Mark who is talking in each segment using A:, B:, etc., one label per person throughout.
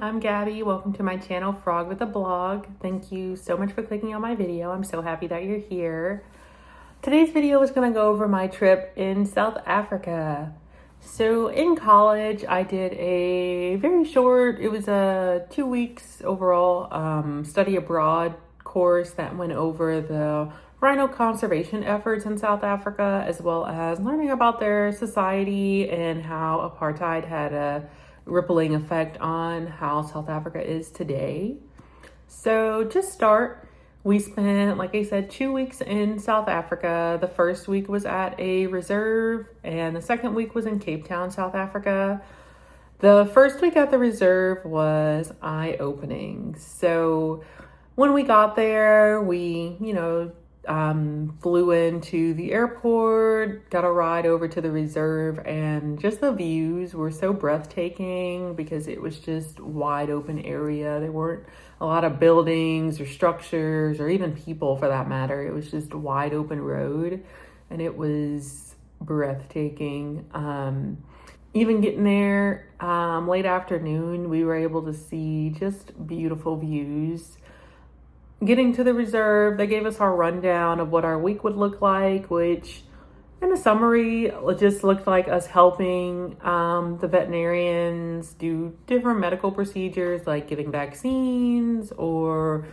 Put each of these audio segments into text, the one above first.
A: I'm Gabby. Welcome to my channel, Frog with a Blog. Thank you so much for clicking on my video. I'm so happy that you're here. Today's video is going to go over my trip in South Africa. So in college, I did a very short, it was a 2 weeks overall study abroad course that went over the rhino conservation efforts in South Africa, as well as learning about their society and how apartheid had a rippling effect on how South Africa is today. So to start, we spent, like I said, 2 weeks in South Africa. The first week was at a reserve and the second week was in Cape Town, South Africa. The first week at the reserve was eye-opening. So when we got there, we, flew into the airport, got a ride over to the reserve, and just the views were so breathtaking because it was just wide open area. There weren't a lot of buildings or structures or even people for that matter. It was just a wide open road and it was breathtaking. Even getting there late afternoon, we were able to see just beautiful views. Getting to the reserve, they gave us our rundown of what our week would look like, which in a summary, it just looked like us helping the veterinarians do different medical procedures like giving vaccines or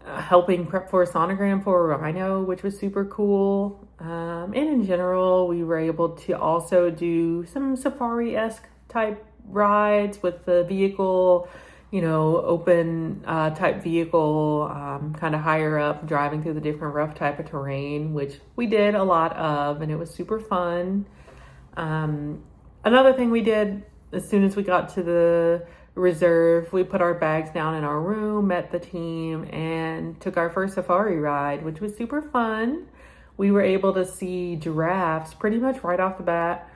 A: helping prep for a sonogram for a rhino, which was super cool. And in general, we were able to also do some safari-esque type rides with the vehicle, open type vehicle, kind of higher up, driving through the different rough type of terrain, which we did a lot of, and it was super fun. Another thing we did as soon as we got to the reserve, we put our bags down in our room, met the team, and took our first safari ride, which was super fun. We were able to see giraffes pretty much right off the bat.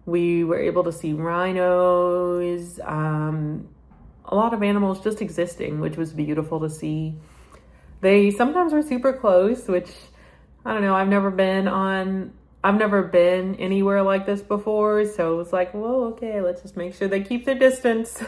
A: We were able to see rhinos, a lot of animals just existing, which was beautiful to see. They sometimes were super close, which I don't know, I've never been anywhere like this before. So it was like, whoa, okay, let's just make sure they keep their distance.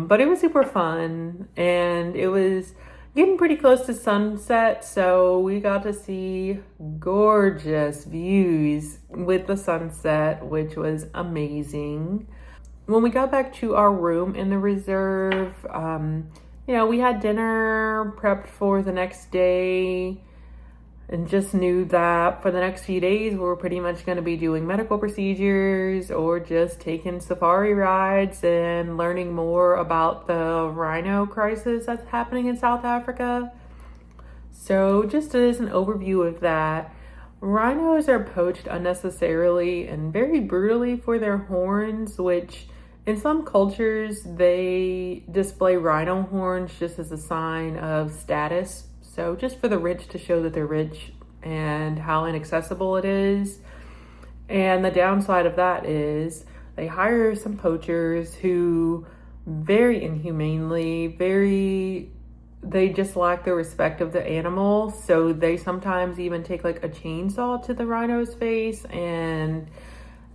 A: But it was super fun and it was getting pretty close to sunset. So we got to see gorgeous views with the sunset, which was amazing. When we got back to our room in the reserve, we had dinner prepped for the next day. And just knew that for the next few days, we were pretty much going to be doing medical procedures or just taking safari rides and learning more about the rhino crisis that's happening in South Africa. So just as an overview of that, rhinos are poached unnecessarily and very brutally for their horns, which in some cultures, they display rhino horns just as a sign of status. So just for the rich to show that they're rich and how inaccessible it is. And the downside of that is they hire some poachers who very inhumanely, they just lack the respect of the animal. So they sometimes even take like a chainsaw to the rhino's face, and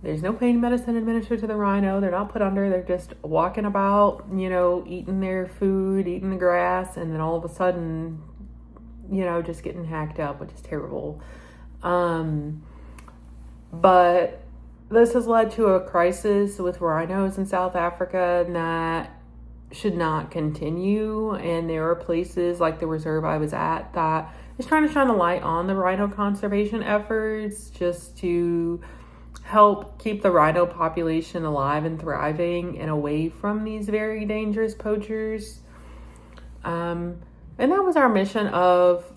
A: there's no pain medicine administered to the rhino. They're not put under. They're just walking about, eating their food, eating the grass, and then all of a sudden, just getting hacked up, which is terrible. But this has led to a crisis with rhinos in South Africa, and that should not continue. And there are places like the reserve I was at that is trying to shine a light on the rhino conservation efforts just to help keep the rhino population alive and thriving and away from these very dangerous poachers. And that was our mission of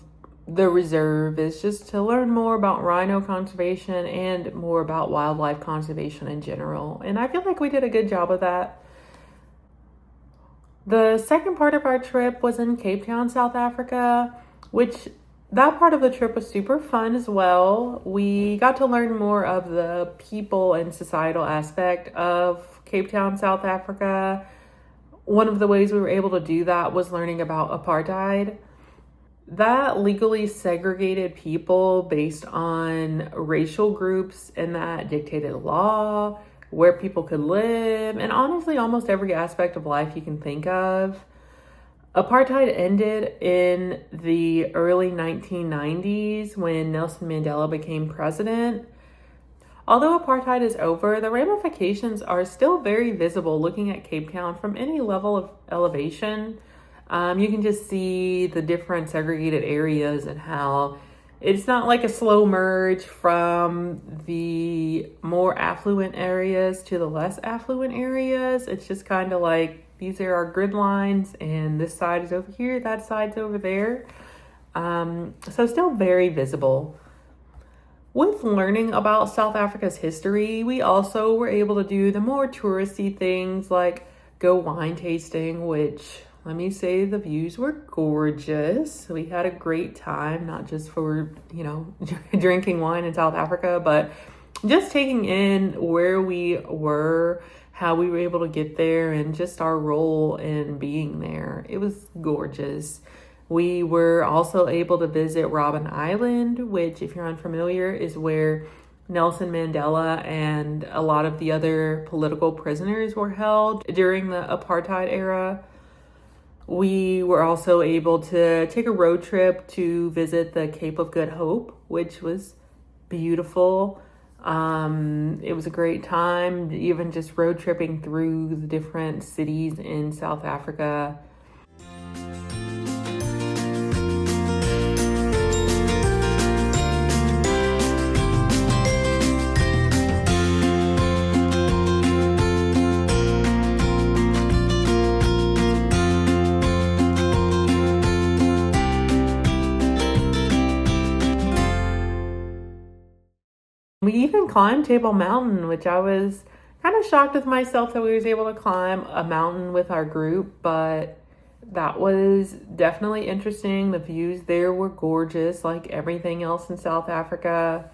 A: the reserve, is just to learn more about rhino conservation and more about wildlife conservation in general. And I feel like we did a good job of that. The second part of our trip was in Cape Town, South Africa, which that part of the trip was super fun as well. We got to learn more of the people and societal aspect of Cape Town, South Africa. One of the ways we were able to do that was learning about apartheid. That legally segregated people based on racial groups, and that dictated law, where people could live, and honestly, almost every aspect of life you can think of. Apartheid ended in the early 1990s when Nelson Mandela became president. Although apartheid is over, the ramifications are still very visible looking at Cape Town from any level of elevation. You can just see the different segregated areas and how it's not like a slow merge from the more affluent areas to the less affluent areas. It's just kind of like, these are our grid lines and this side is over here, that side's over there. So still very visible. With learning about South Africa's history, we also were able to do the more touristy things like go wine tasting, which, let me say, the views were gorgeous. We had a great time, not just for, drinking wine in South Africa, but just taking in where we were, how we were able to get there, and just our role in being there. It was gorgeous. We were also able to visit Robben Island, which, if you're unfamiliar, is where Nelson Mandela and a lot of the other political prisoners were held during the apartheid era. We were also able to take a road trip to visit the Cape of Good Hope, which was beautiful. It was a great time, even just road tripping through the different cities in South Africa. We even climbed Table Mountain, which I was kind of shocked with myself that we was able to climb a mountain with our group, but that was definitely interesting. The views there were gorgeous, like everything else in South Africa.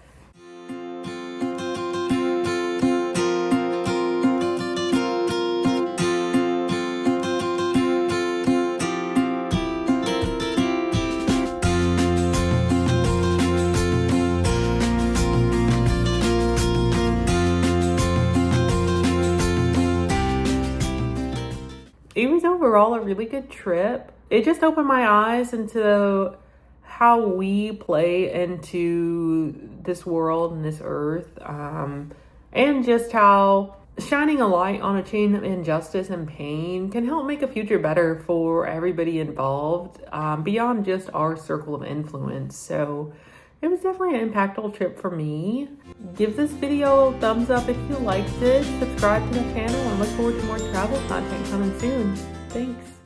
A: It was overall a really good trip. It just opened my eyes into how we play into this world and this earth, and just how shining a light on a chain of injustice and pain can help make a future better for everybody involved, beyond just our circle of influence. So it was definitely an impactful trip for me. Give this video a thumbs up if you liked it, subscribe to the channel, and look forward to more travel content coming soon. Thanks.